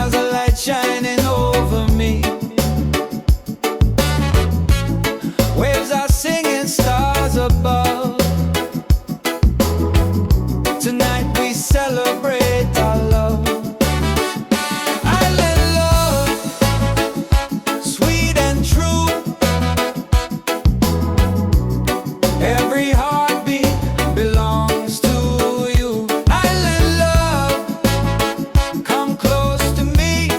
smiles a light shining over me. Waves are singing, stars above. Tonight we celebrate our love. Island love, sweet and true. Every heartbeat belongs to you. Island love, come close to me.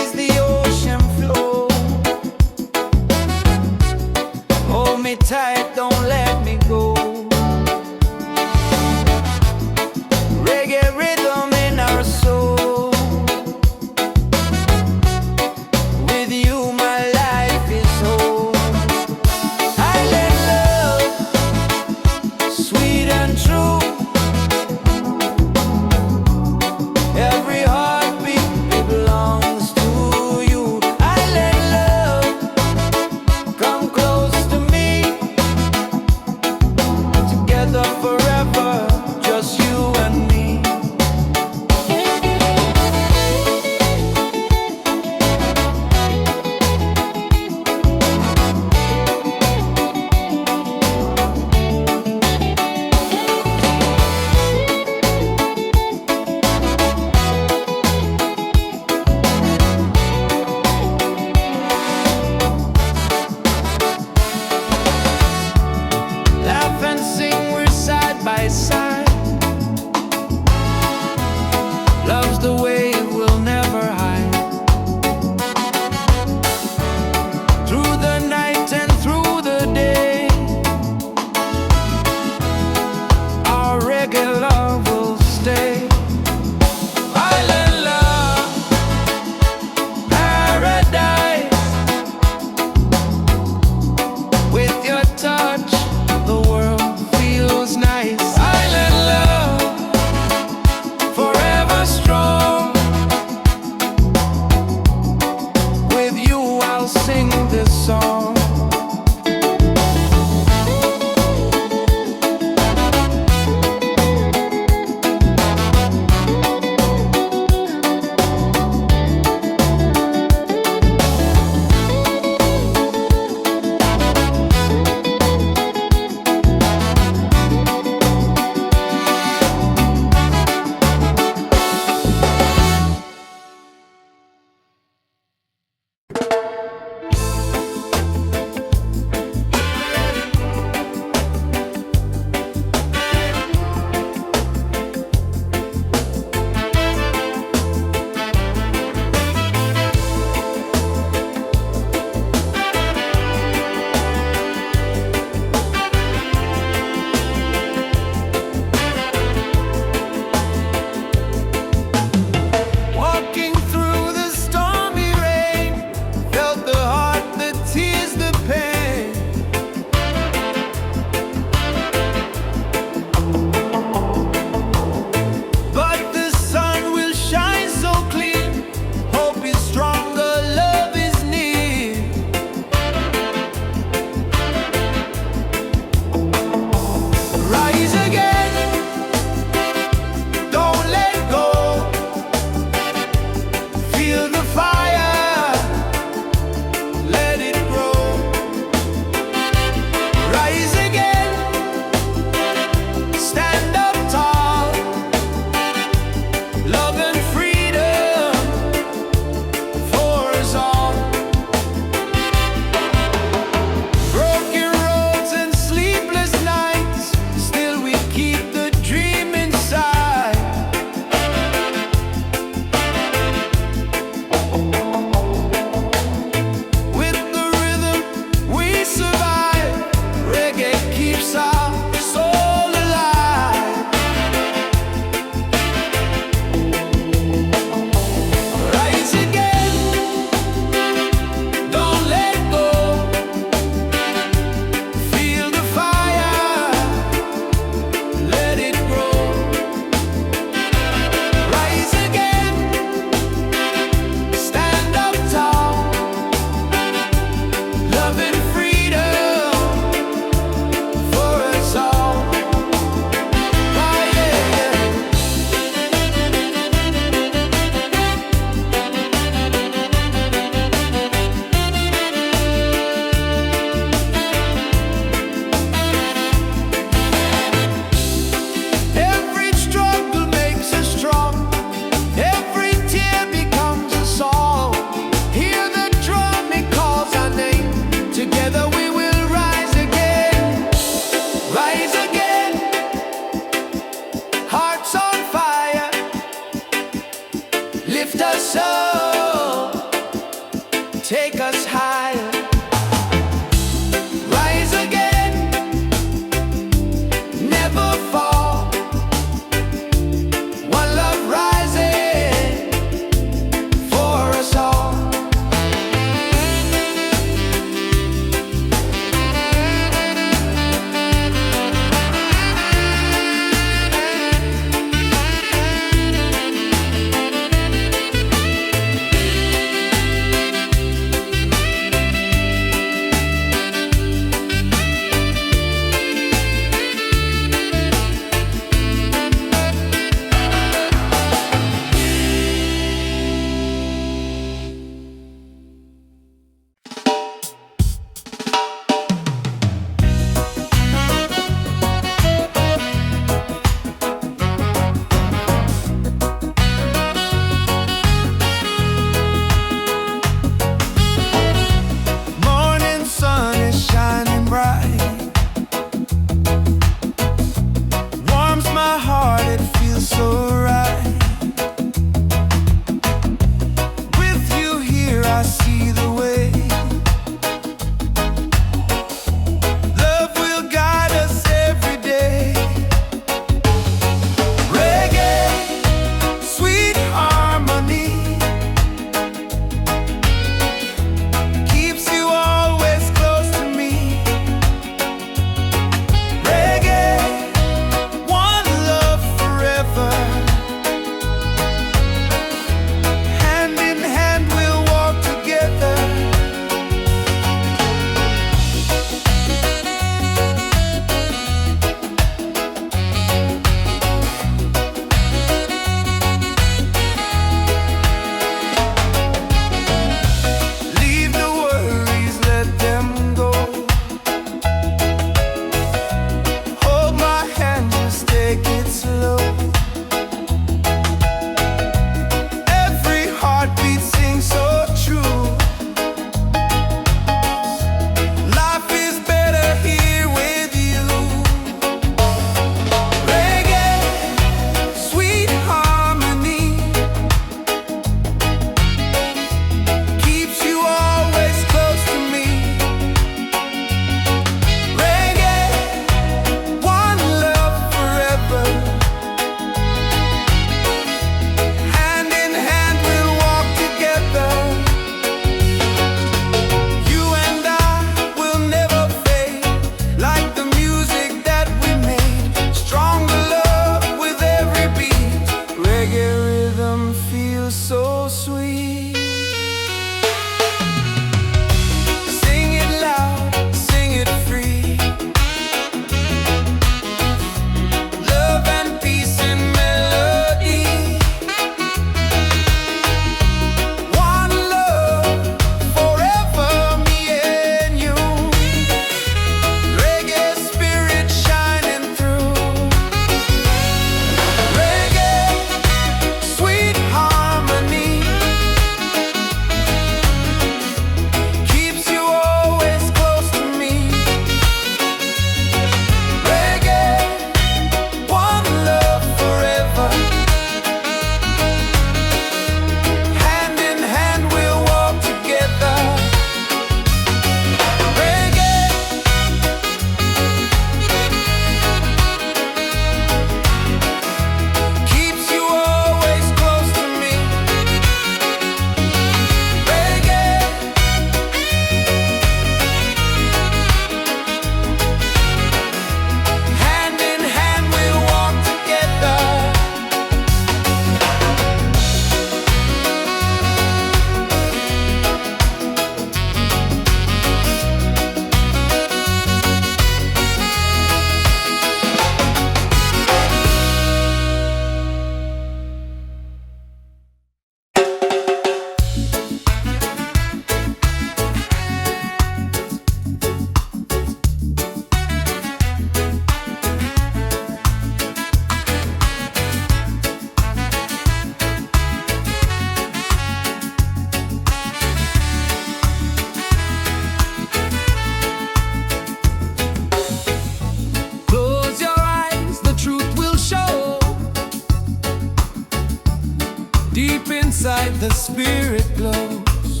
inside the spirit glows.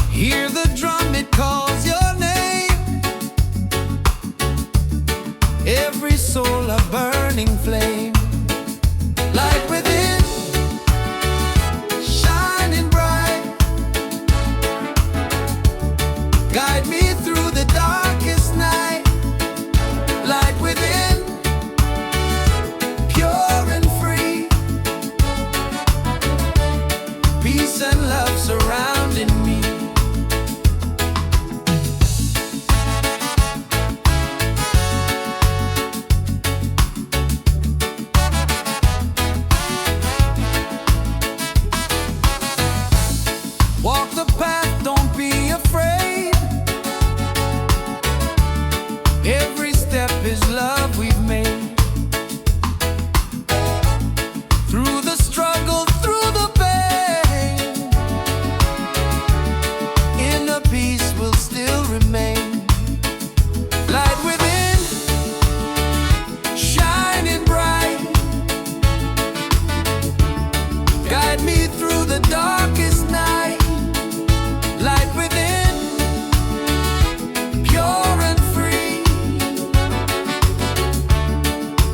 Hear the drum, it calls your name. Every soul a burning flame. Light within, shining bright. Guide me through the darkest night. Light within, pure and free. Peace and love surrounding me. Walk the path, don't be afraid. Every step is love we've made. Through the struggle, through the pain, inner peace will still remain. Light within, shining bright. Guide me through the darkest night. Light within, pure and free.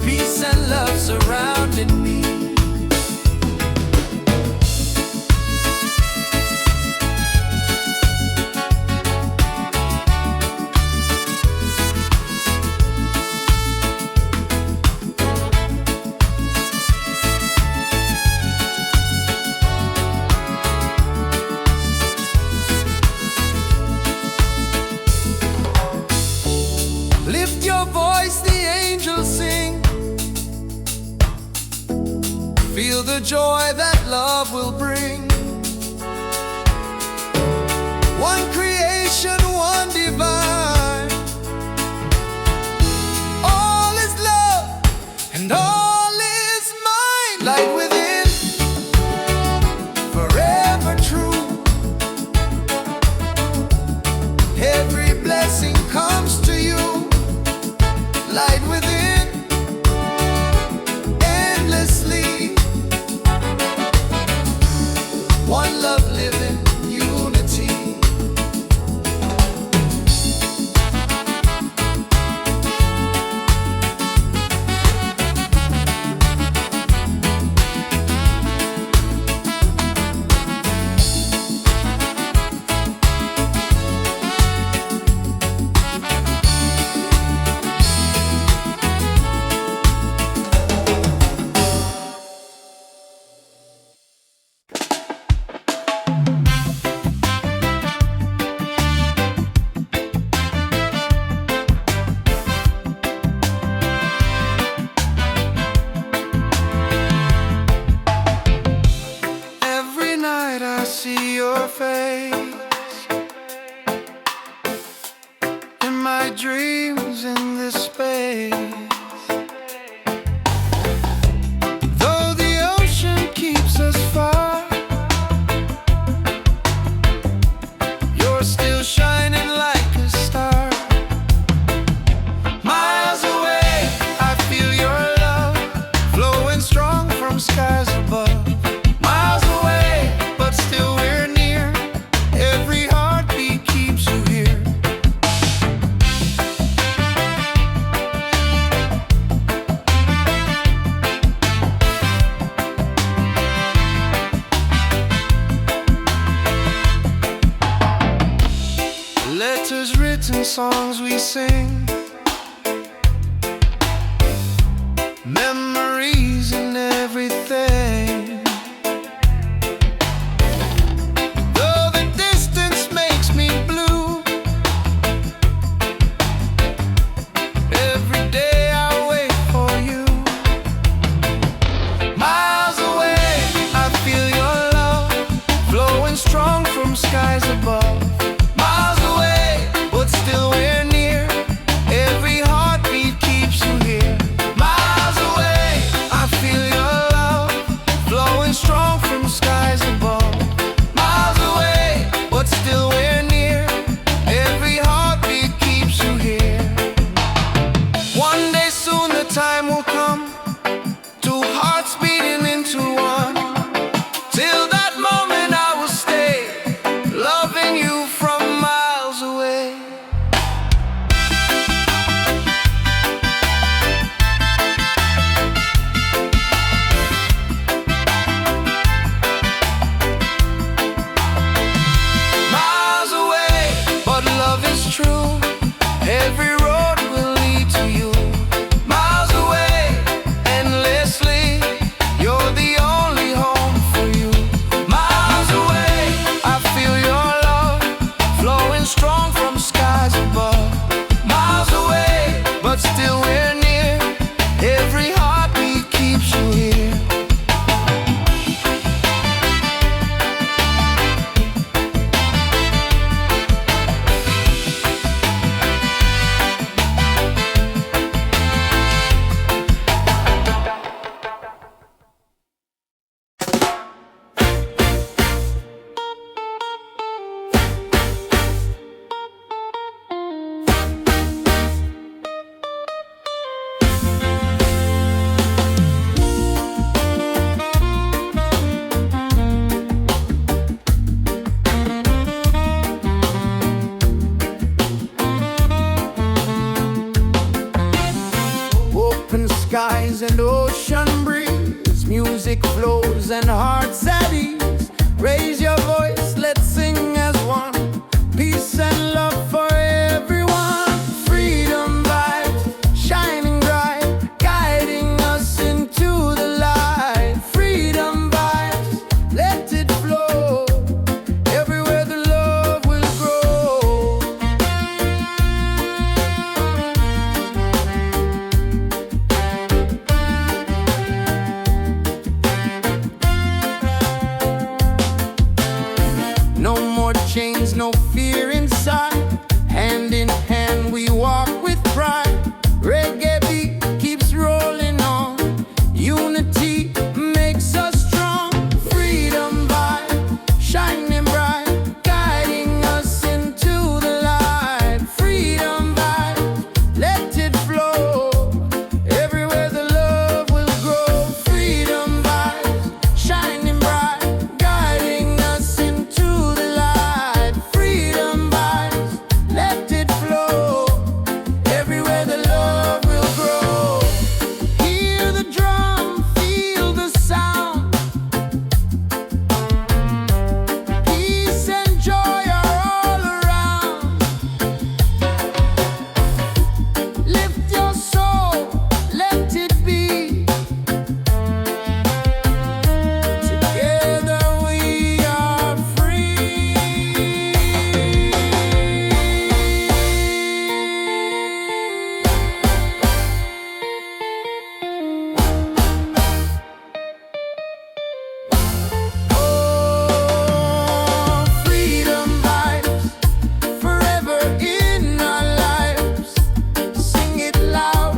Peace and love surrounding me. Lift your voice, the angels sing. Feel the joy that love will bring. One creation, one divine. All is love and all is mine. Light within, forever true. Every blessing comes to you. Light within, endlessly. One love living, unity. Every night I see your face in my dreams in this space. Though the ocean keeps us far, you're still shining like a star. Miles away, I feel your love flowing strong from skies above. Miles away, but still we're near. Every heartbeat keeps you here. Letters written, songs we sing, memories and everything. Though the distance makes me blue, every day I wait for you. Miles away, I feel your love flowing strong from skies above. Miles away, but still we're near. Every heartbeat keeps you here. Miles away. Open skies and ocean breeze, music flows and hearts at ease. Raise your voice, let's sing as one. Peace and love for everyone. Freedom vibes, shining bright, guiding us into the light. Freedom vibes, let it flow. Everywhere the love will grow. No more chains, no fear inside. Hand in hand we walk with pride. Reggae beat keeps rolling on. Unity makes us strong. Freedom vibe, shining bright, guiding us into the light. Freedom vibe, let it flow. Everywhere the love will grow. Freedom vibes, shining bright, guiding us into the light. Freedom vibes, let it flow. Everywhere the love will grow. Hear the drum, feel the sound. Peace and joy are all around. Lift your soul, let it be. Together we are free. Oh, freedom vibes, forever in our lives. Sing it loud,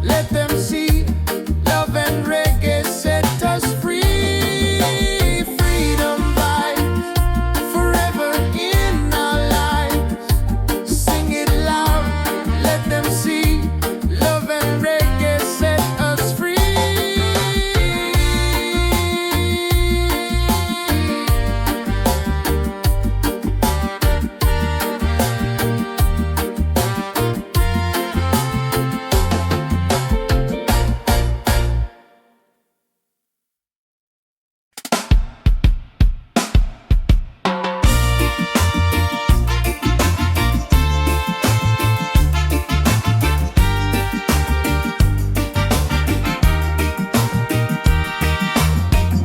let them see. Love and reggae set us free. Freedom vibes, forever in our lives. Sing it loud, let them see. Love and reggae set us free.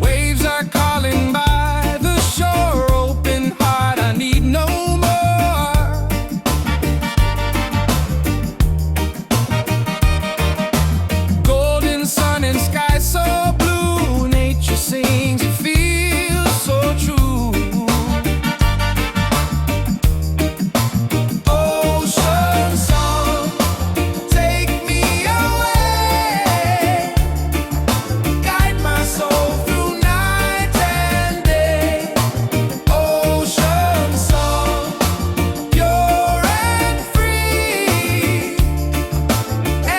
Waves are calling by the shore. Open heart, I need no more. Golden sun and sky so blue. Nature sings, it feels so true. Ocean song, take me away. Guide my soul through night and day. Ocean song, pure and free.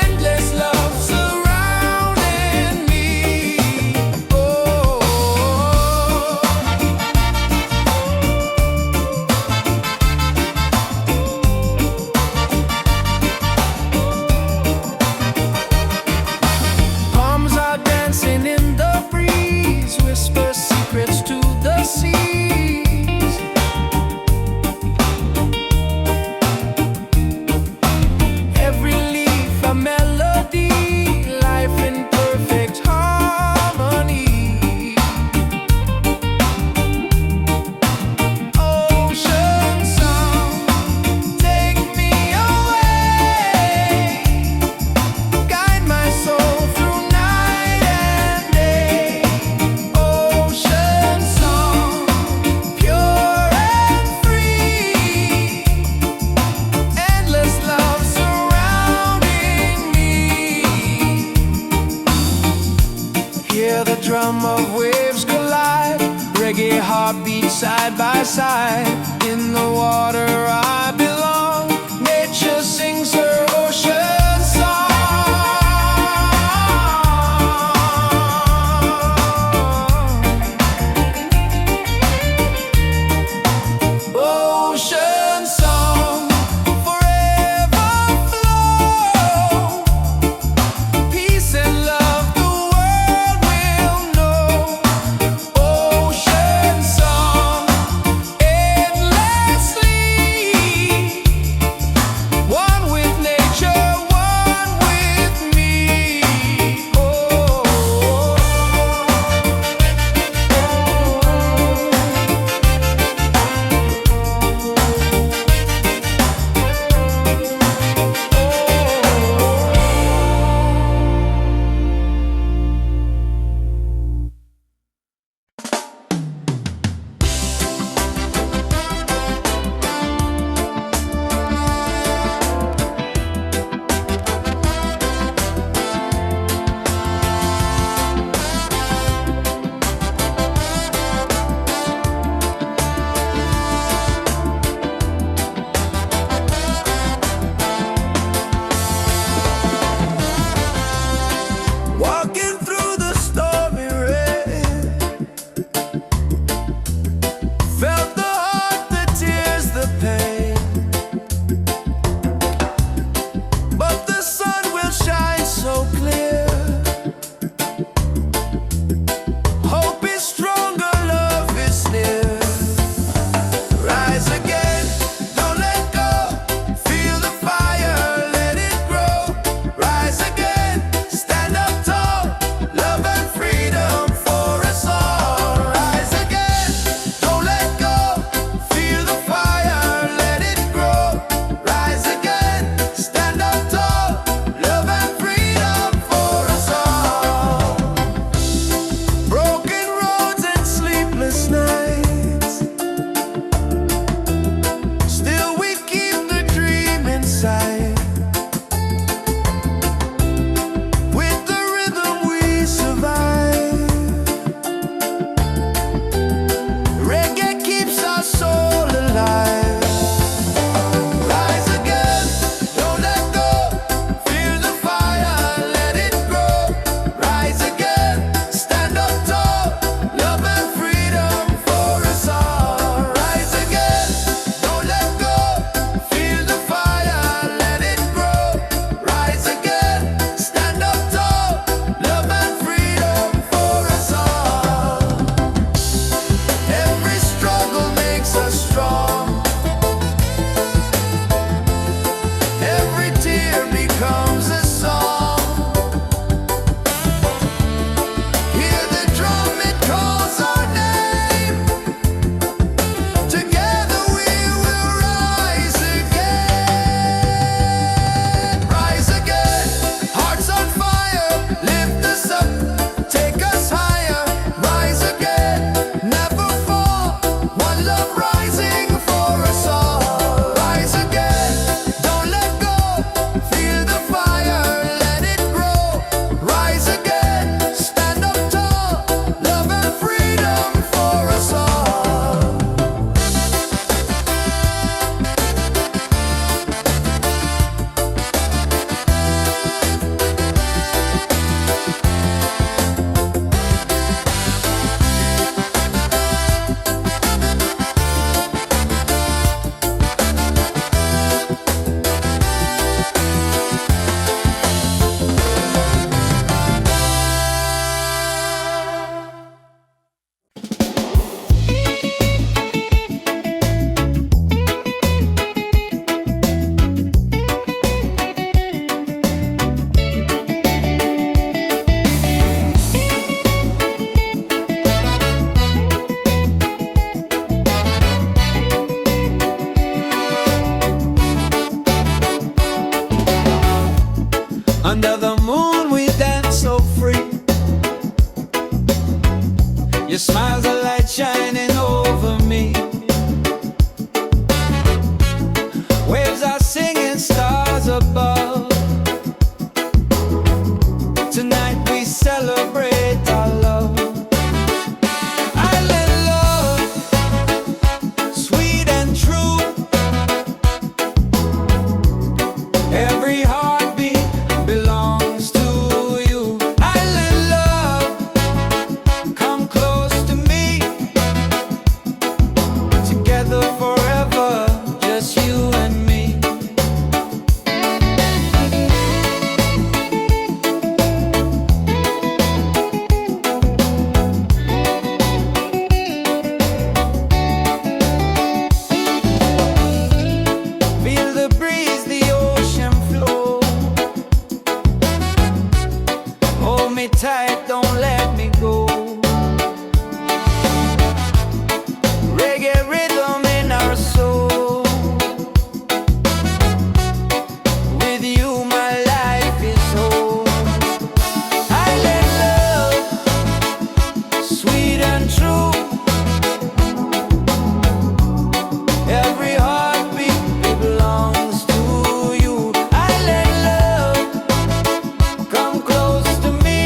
Endless love surrounding me. Oh. Palms are dancing in the breeze, whisper secrets to the seas. Every leaf a melody, life in perfect harmony. Ocean song, take me away. Guide my soul through night and day. Ocean song, pure and free. Endless love surrounding me. Hear the drum of waves collide. Reggae heartbeat side by side. In the water I belong. Nature sings her ocean song. Ocean song, forever flow. Peace Your smile's a light shining over me. Waves are singing, stars above. Tonight we celebrate our love. Island love, sweet and true. Every heartbeat belongs to you. Island love, come close to me. Together forever, just you and me. Feel the breeze, the ocean flow. Hold me tight, don't let me go. Reggae rhythm in our soul. With you my life is whole. Island love, sweet and true. Every heartbeat belongs to you. Island love, come close to me.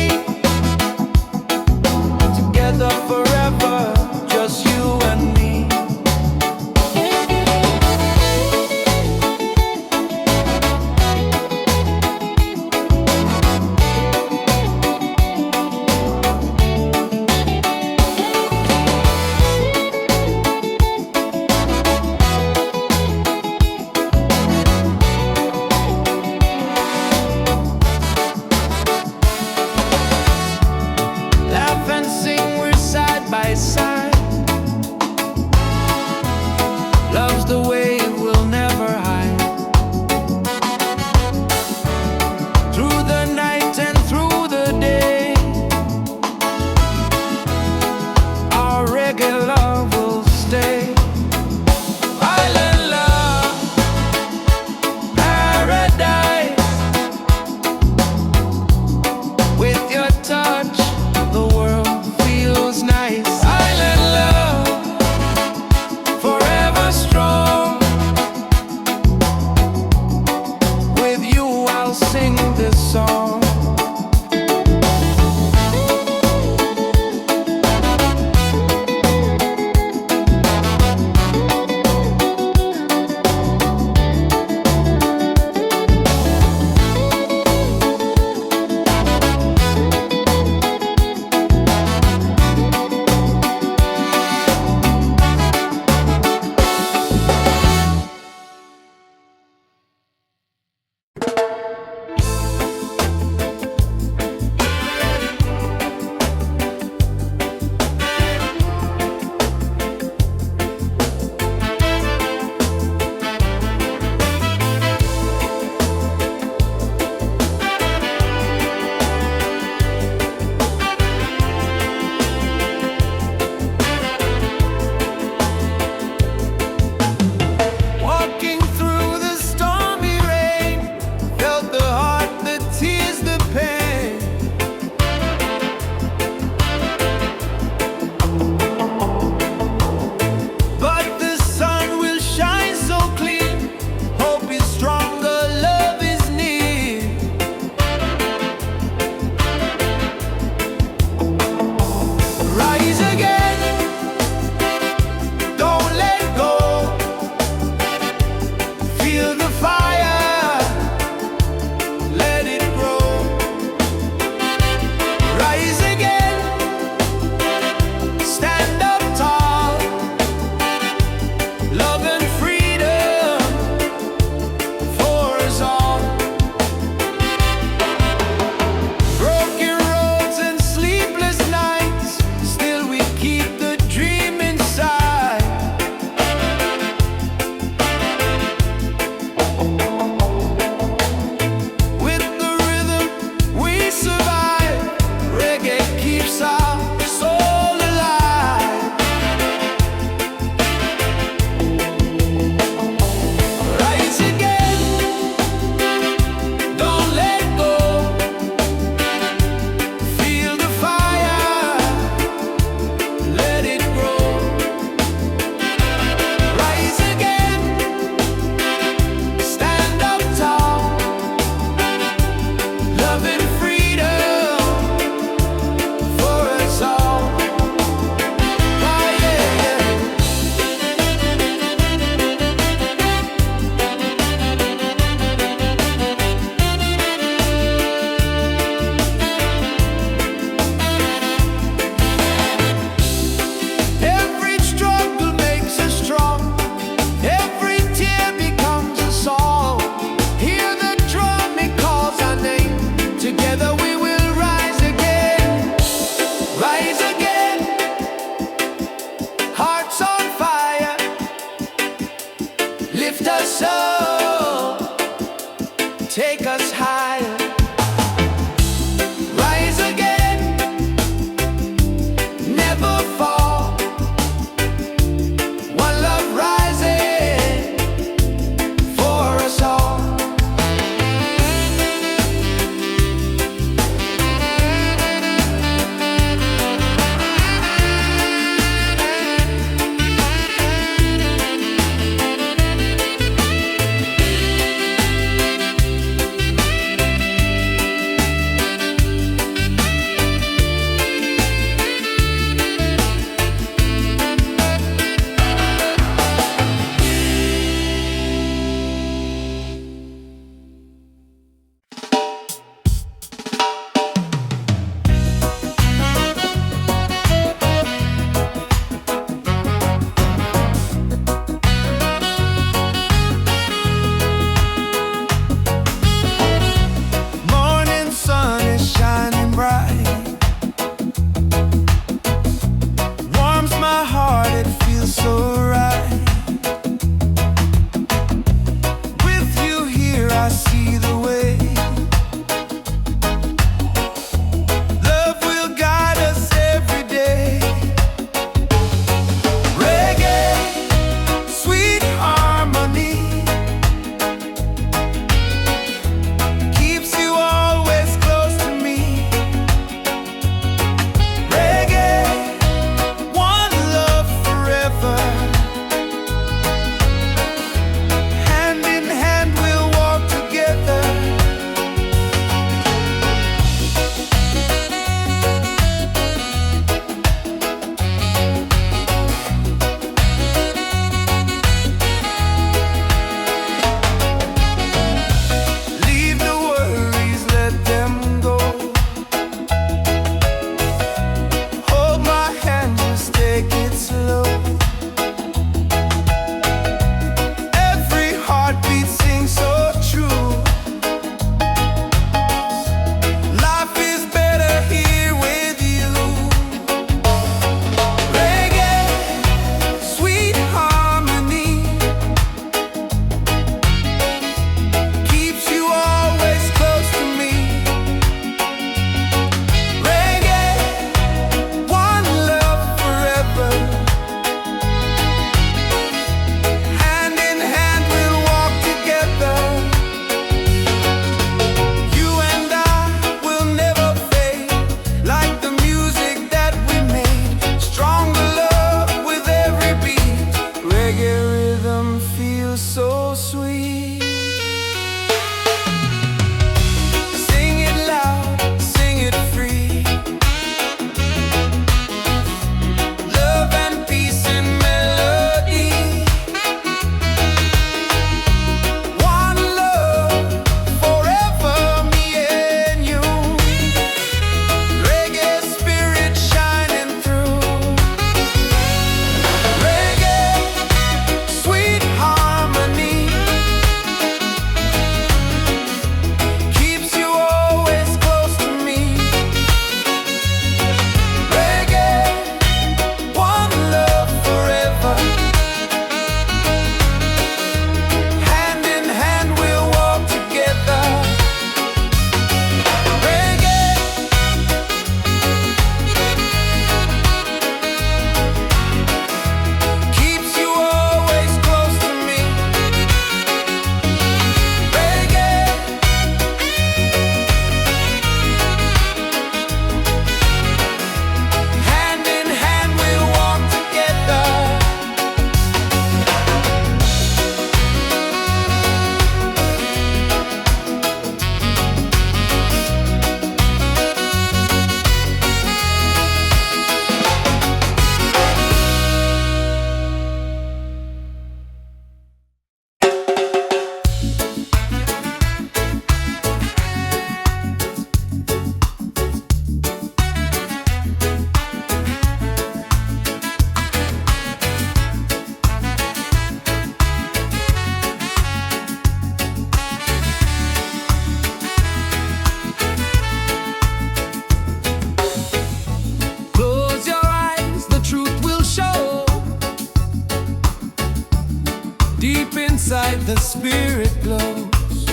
bright the spirit glows.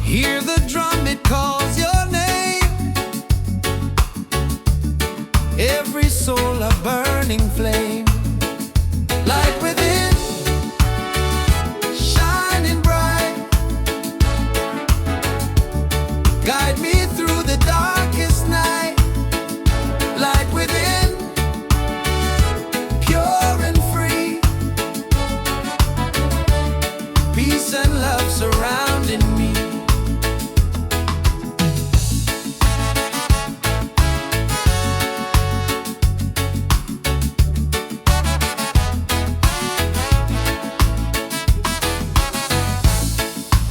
Hear the drum, it calls your name. Every soul a burning flame. Light within, shining bright. Guide me through the darkest night. Light within, pure and free. Peace and love surrounding me.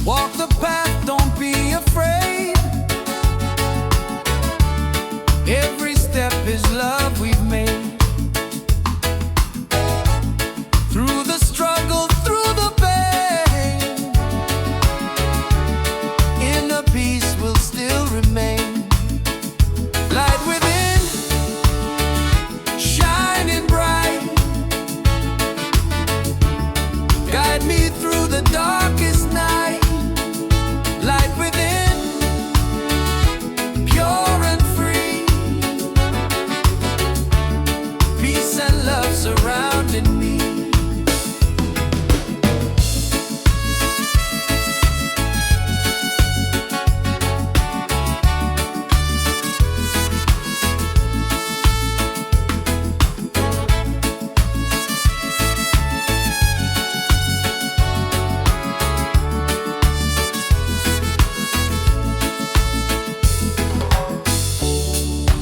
Walk the path, don't be afraid. Every step is love we've made. Through the struggle, through the pain, inner peace will still remain. Light within, shining bright. Guide me through the darkest night. Light within, pure and free. Peace and love surrounding me.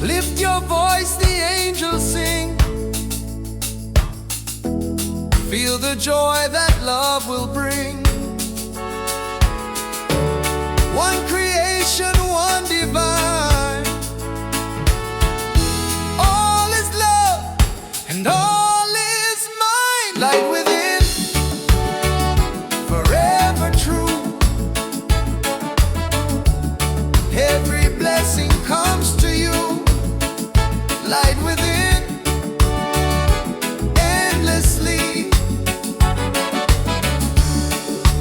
Lift your voice, the angels sing. Feel the joy that love will bring. One creation, one divine. All is love and all is mine. Light within, forever true. Every blessing comes to you. Light within, endlessly.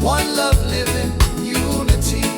One love living, unity.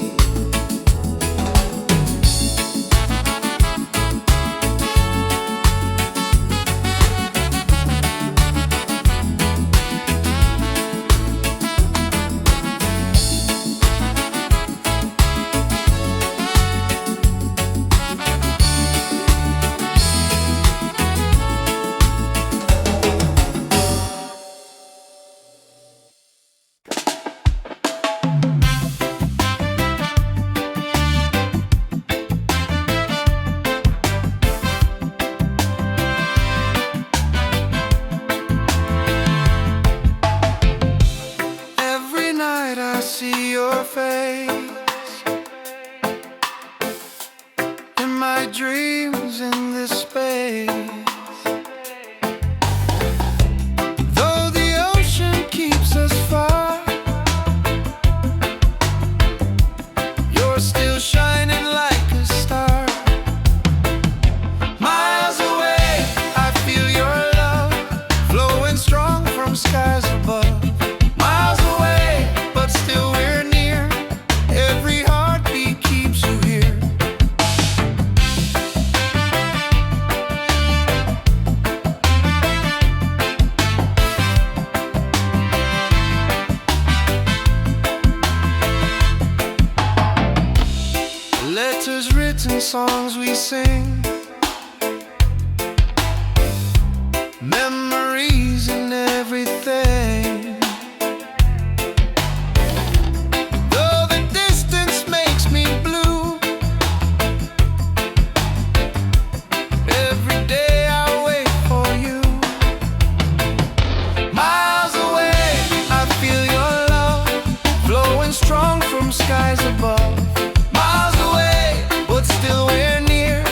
Every night I see your face in my dreams in this space. Though the ocean keeps us far, you're still shining like a star. Miles away, I feel your love flowing strong from skies above. Miles away, but still we're near. Every heartbeat keeps you here. Letters written, songs we sing. Memories and everything. Though the distance makes me blue, every day I wait for you. Miles away, I feel your love flowing strong from skies above. Miles away, but still we're near.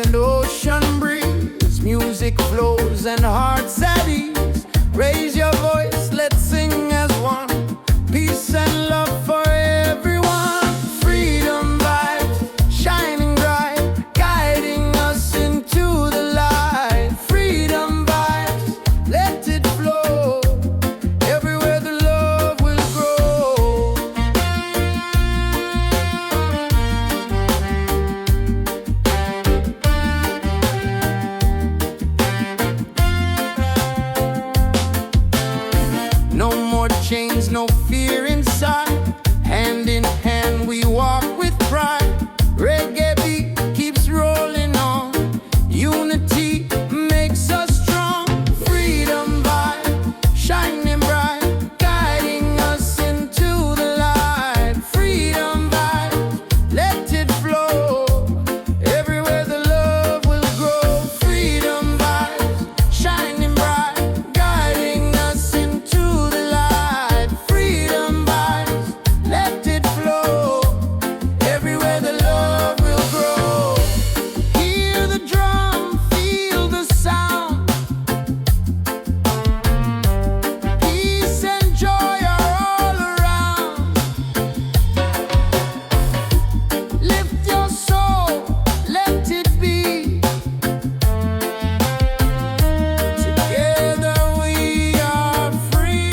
and ocean breeze, music flows and hearts at ease. Raise your voice, let's sing as one. Peace and love for everyone. Freedom vibes, shining bright, guiding us into the light. Freedom vibes, let it flow. Everywhere the love will grow. No more chains, no fear inside. Hand in hand we walk with pride. Reggae beat keeps rolling on. Unity makes us strong. Freedom vibe, shining bright, guiding us into the light. Freedom vibe, let it flow. Everywhere the love will grow. Freedom vibes, shining bright, guiding us into the light. Freedom vibes, let it flow. Everywhere the love will grow. Hear the drum, feel the sound. Peace and joy are all around. Lift your soul, let it be. Together we are free.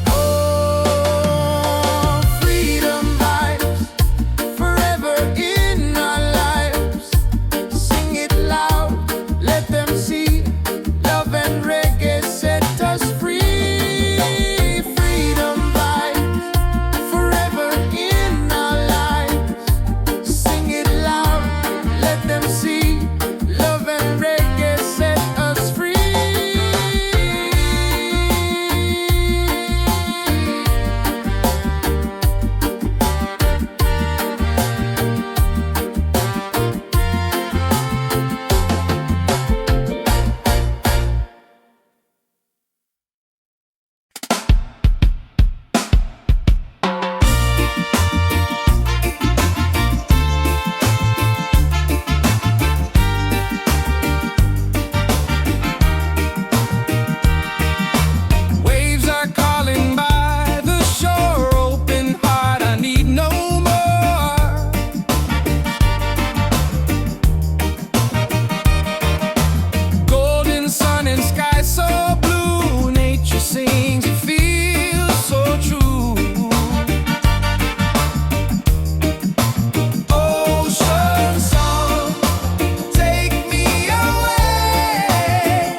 Oh, freedom vibes, forever in our lives. Sing it loud, let them see. Love and reggae set us free. Freedom vibes, forever in our lives. Sing it loud, let them see. Love and reggae set us free. Waves are calling by the shore. Open heart, I need no more. Golden sun and sky so blue. Nature sings, it feels so true. Ocean song, take me away.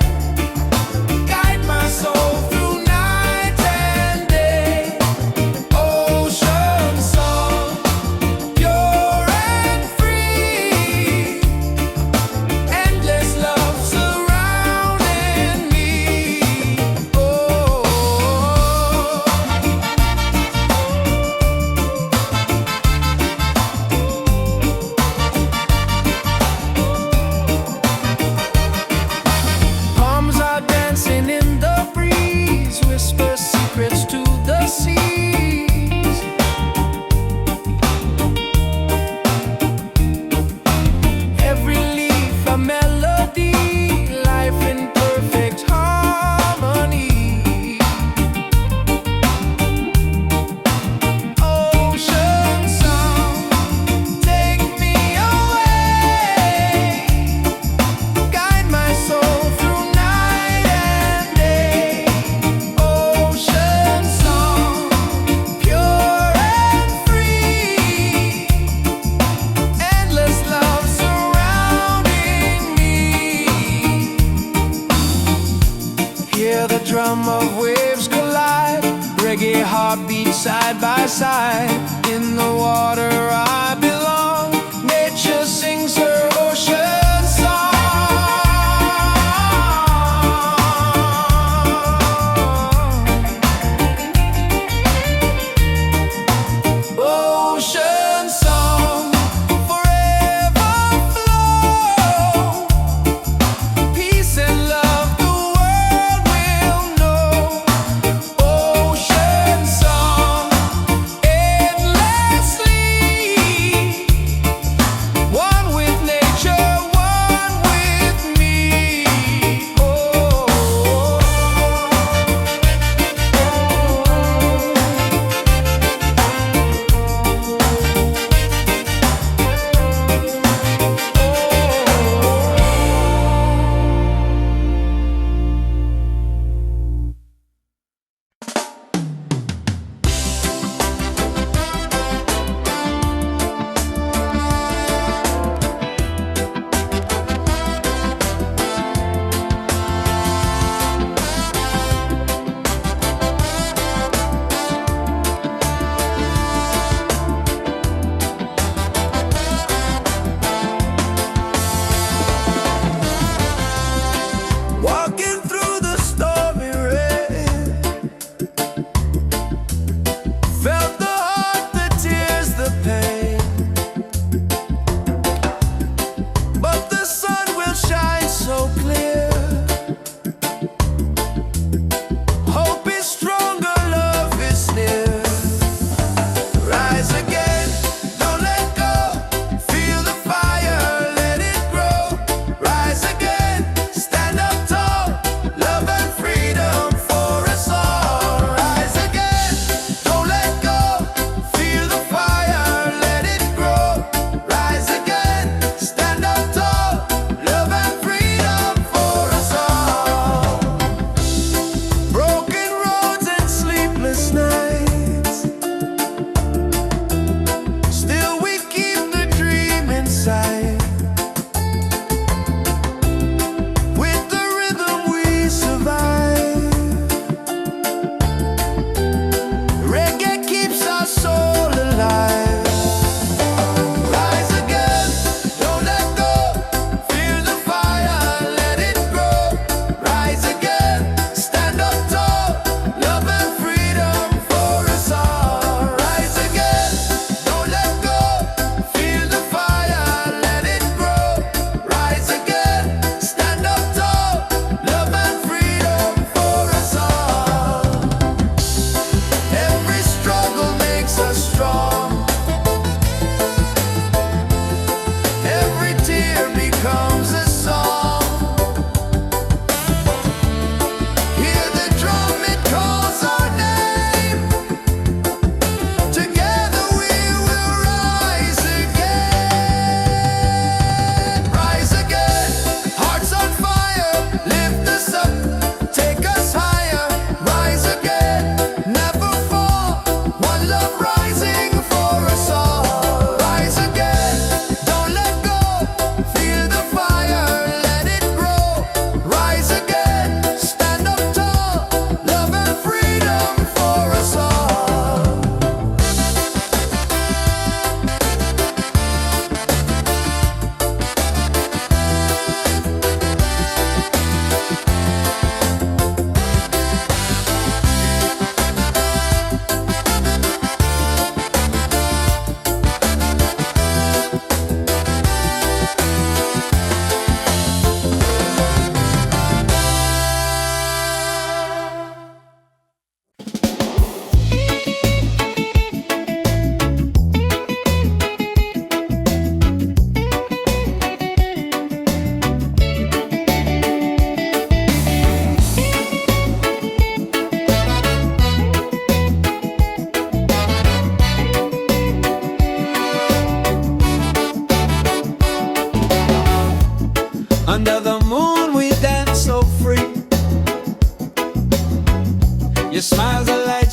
Guide my soul through night and day. Ocean song, pure and free. Endless love surrounding me. Oh. Palms are dancing in the breeze, whisper secrets to the seas. Every leaf a melody, life in perfect harmony. Ocean song, take me away. Guide my soul through night and day. Ocean song, pure and free. Endless love surrounding me. Hear the drum of waves collide. Reggae heartbeat side by side. In the water I belong. Nature sings her ocean song. Ocean song, forever flow. Peace and love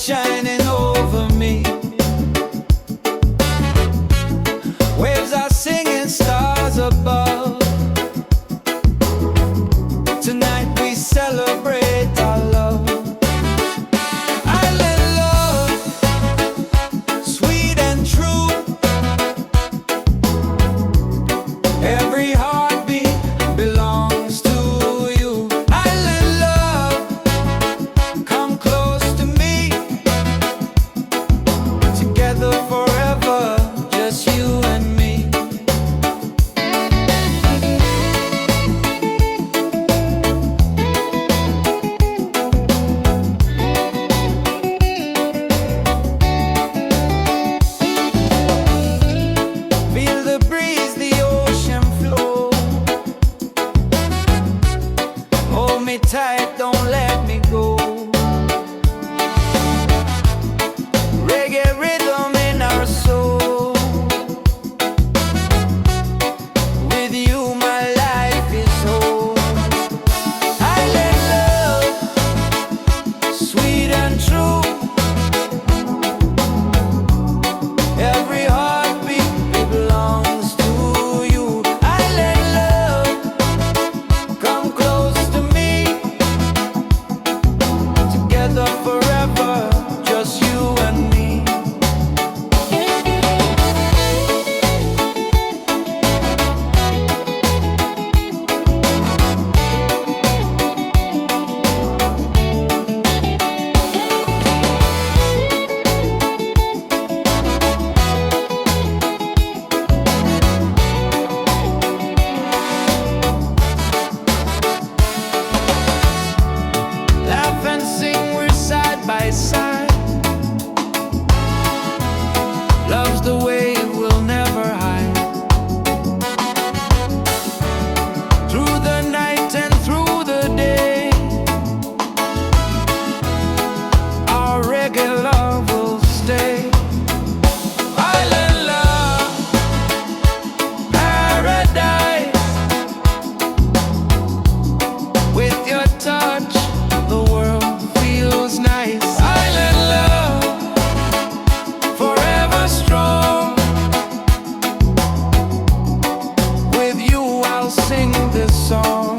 shining over me. Waves are singing, stars above. Tonight we celebrate our love. Island love, sweet and true. Every heartbeat belongs to you. Island love, come close to me. Together forever, just you and me. Feel the breeze, the ocean flow. Hold me tight, don't let me go. Reggae rhythm in our soul. With you my life is whole. Island love, sweet and true. Every heartbeat belongs to you. Island love, come close to me. Together forever, just you and me. Laugh and sing, we're side by side. Love's the way we'll never hide. Through the night and through the day, our reggae love will stay. Island love, paradise. With your touch, the world feels nice. Island love, forever strong. With you I'll sing this song.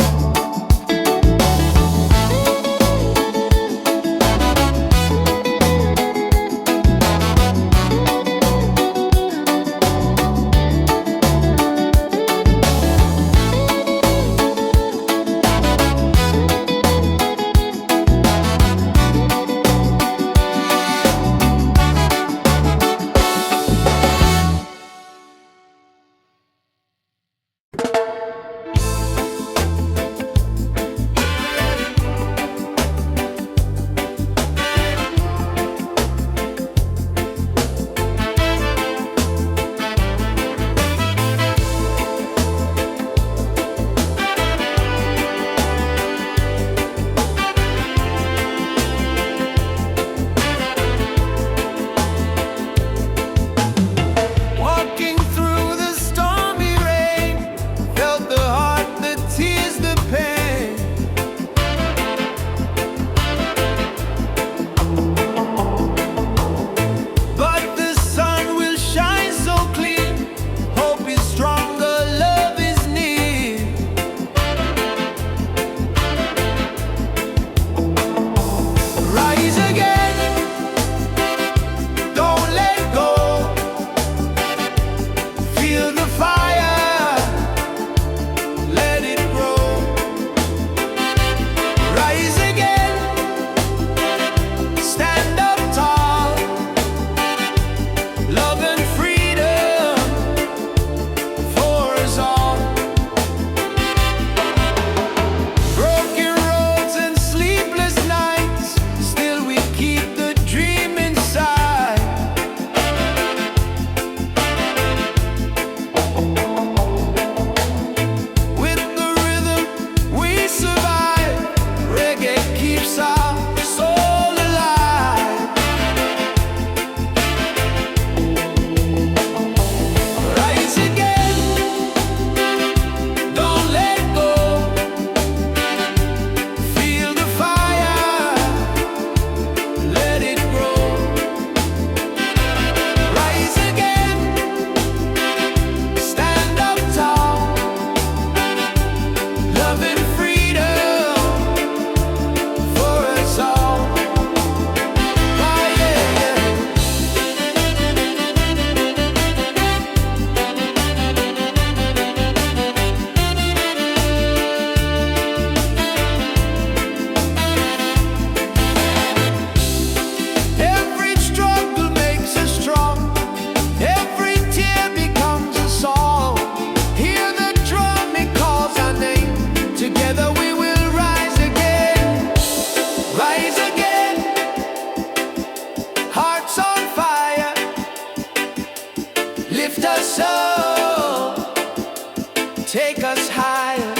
take us higher.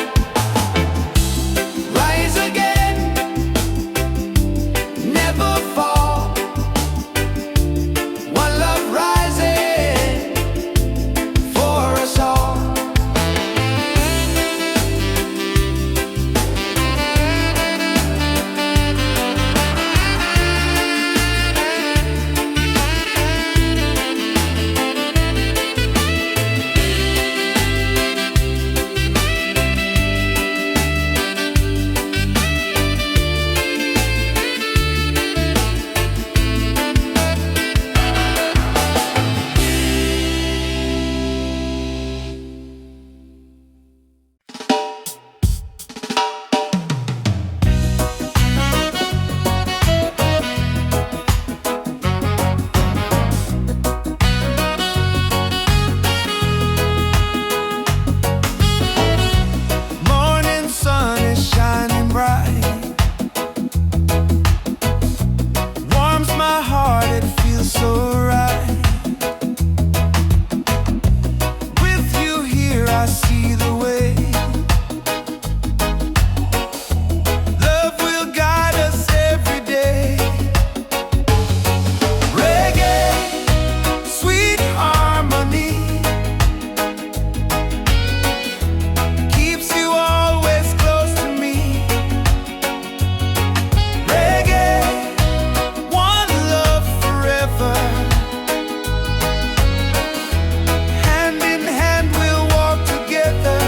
Rise again, never fall. One love rising for us all. Morning sun is shining bright, warms my heart, it feels so right. With you here I see the way. Love will guide us every day. Reggae, sweet harmony, keeps you always close to me. Reggae, one love forever. Hand in hand we'll walk together.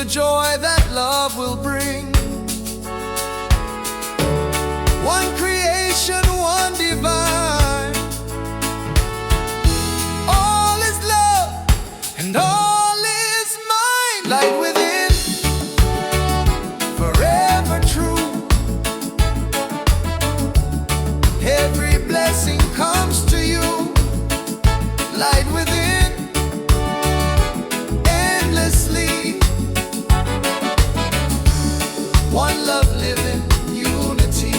joy that love will bring. One creation, one divine. All is love and all is mine. Light within, forever true. Every blessing comes to you. Light within, endlessly. One love living, unity.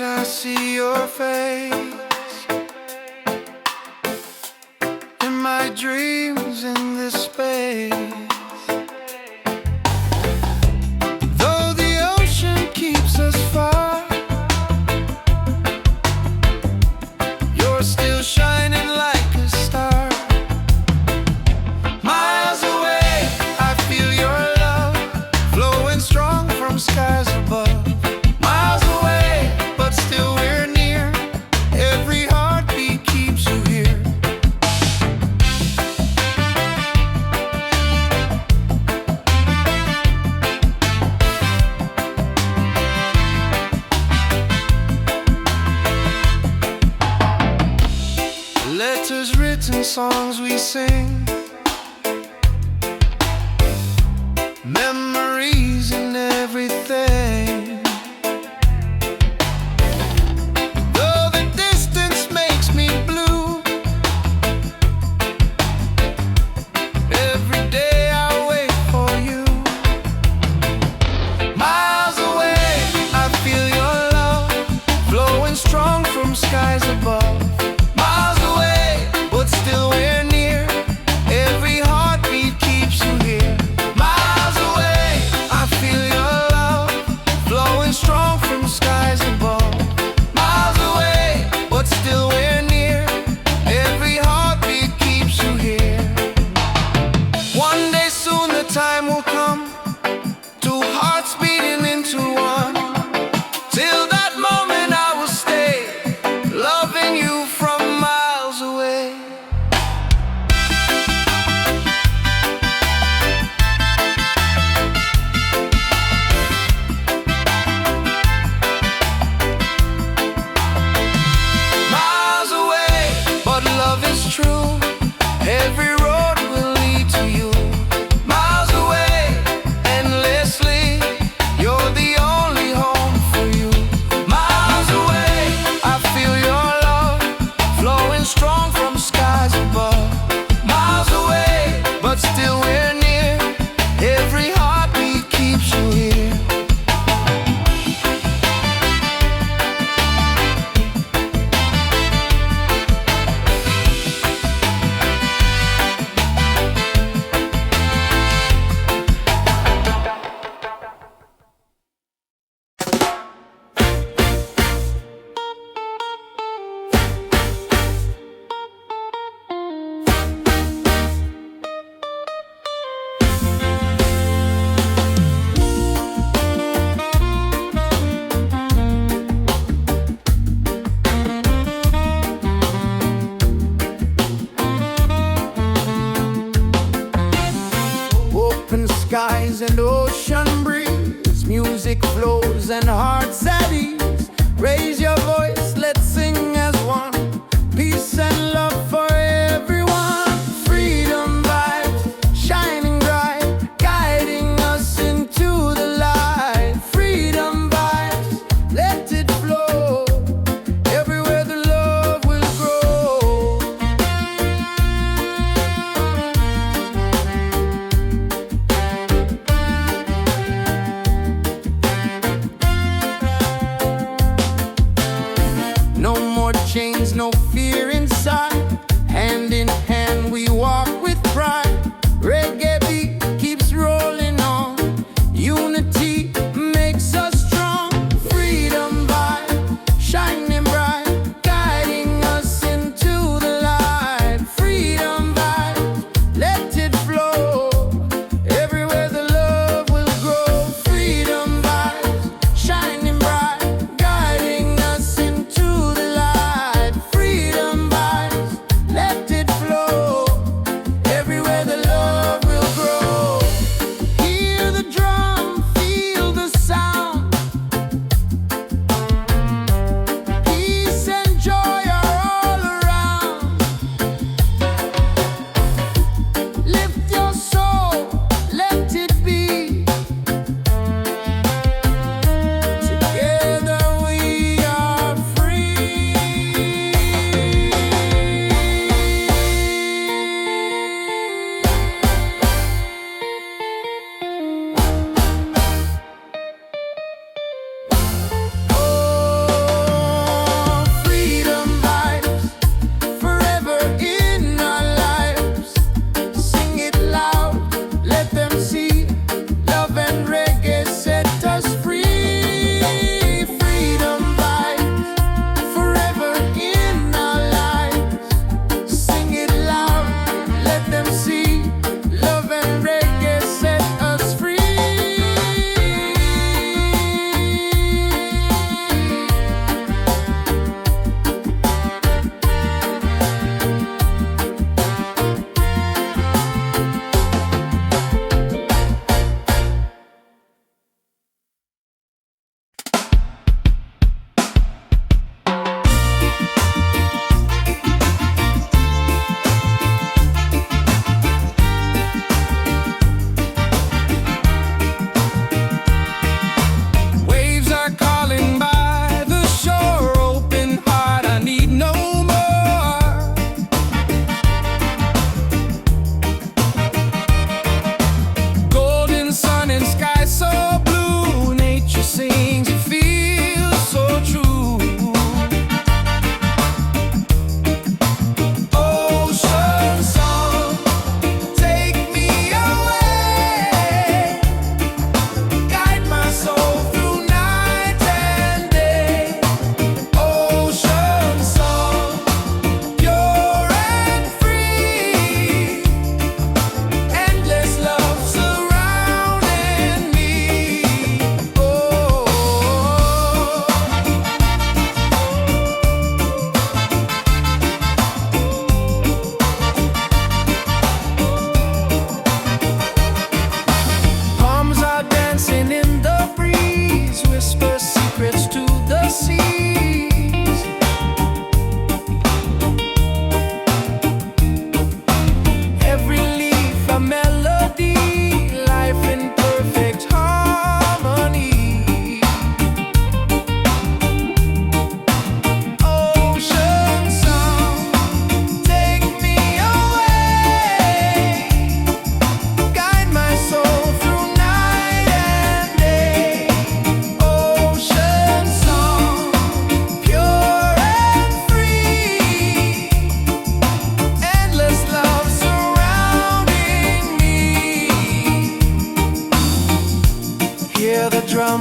I see your face in my dreams in this space. Though the ocean keeps us far, you're still shining like a star. Miles away, I feel your love flowing strong from skies above. Letters written, songs we sing, memories in everything. Though the distance makes me blue, every day I wait for you. Miles away, I feel your love flowing strong from skies above. Still we're near, every heartbeat keeps you here. Miles away, I feel your love flowing strong from skies above. Miles away, but still we're near, every heartbeat keeps you here. One day soon the time will come, two hearts beating into one. Till that moment I will stay, loving you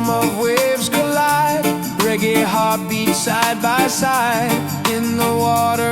rhythm of waves collide. Reggae heartbeats side by side. In the water